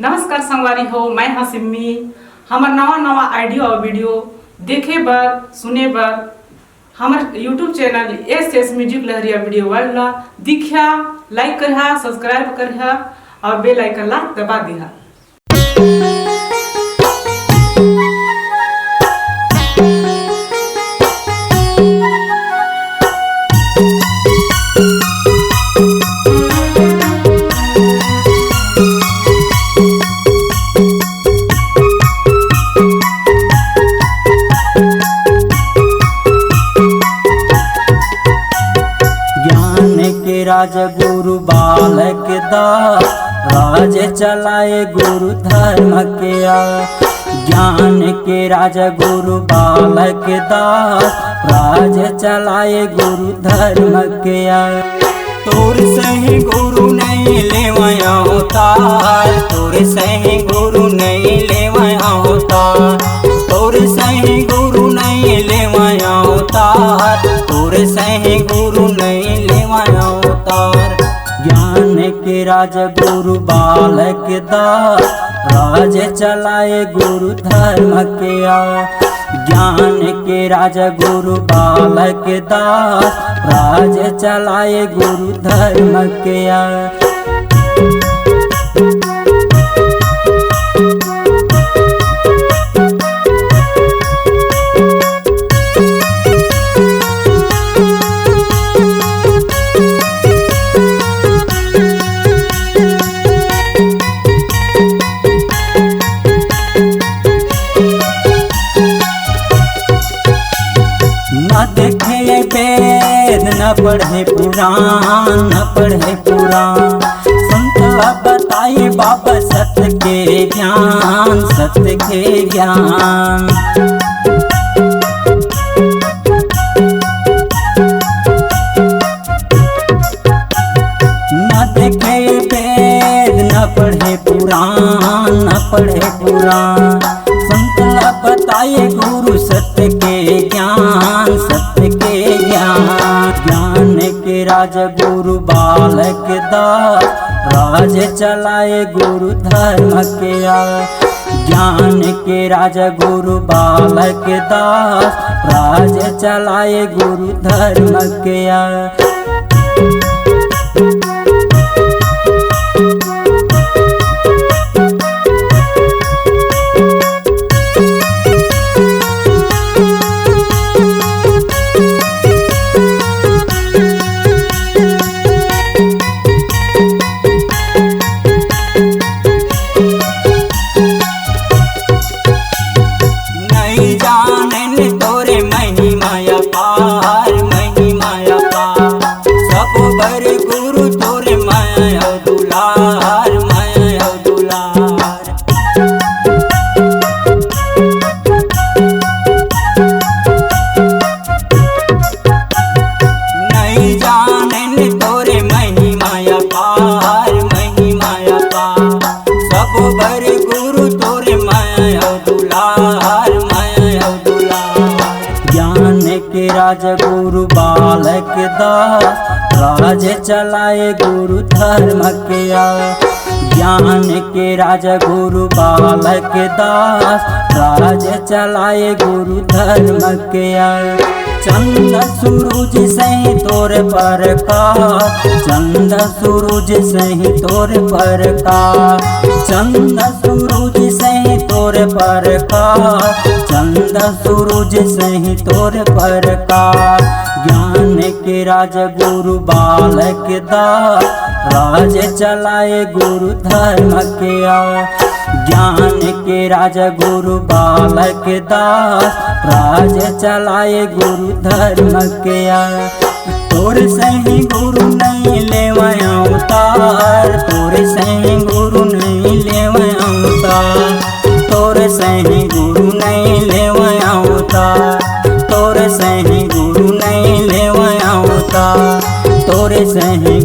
नमस्कार संगवारी हो, मैं हाँ सिम्मी। हमार नवा आइडियो और वीडियो देखे बर सुने बर हमार यूट्यूब चैनल एस म्यूजिक लहरिया वीडियो वाला दिखा, लाइक करिहा, सब्सक्राइब करिहा और बेल आइकन ला दबा दिहा। राज गुरु बालक दास, राज चलाए गुरु धर्म के ज्ञान के राजा गुरु बालक दास, राज चलाए गुरु धर्म के तोर सही गुरु नहीं लेवया अवतार, तोर सही गुरु नहीं लेवया अवतार, तोर सही गुरु नहीं लेवया अवतार, तोर सही गुरु नहीं लेवया अवतार। ज्ञान के राज गुरु बालक दास, राज चलाए गुरु धर्म के ज्ञान के राजा गुरु बालक दास, राज चलाए गुरु धर्म के वेद न पढ़े पुराण, न पढ़े पुराण, संतला बताए बाबा सत्य के ज्ञान, सत्य के ज्ञान। न देखे वेद न पढ़े पुराण, न पढ़े पुराण, संतला बताए गुरु सत्य के ज्ञान, सत्य के ज्ञान। ज्ञान के राजा गुरु बालक दास, राज चलाए गुरु धर्म के ज्ञान के राजा गुरु बालक दास, राज चलाए गुरु धर्म के राजा गुरु बालक दास, राज चलाए गुरु धर्म के ज्ञान के राजा गुरु बालक दास, राज चलाए गुरु धर्म के चंद सूरज सही तोर पर का, चंद सूरज सही तोर पर का, चंद सूरज सही तोर पर का, चंद सूरज सही तोर पर का। ज्ञान के राजा गुरु बालक दास, राज चलाए गुरु धर्म के ज्ञान के राजा गुरु बालक दास, राज चलाए गुरु धर्म के तोर सही गुरु नहीं लेवया अवतार, तोर सही गुरु नहीं लेवया अवतार, तोर सही गुरु नहीं लेवया अवतार, तोर सही गुरु नहीं लेवया अवतार, तोर सही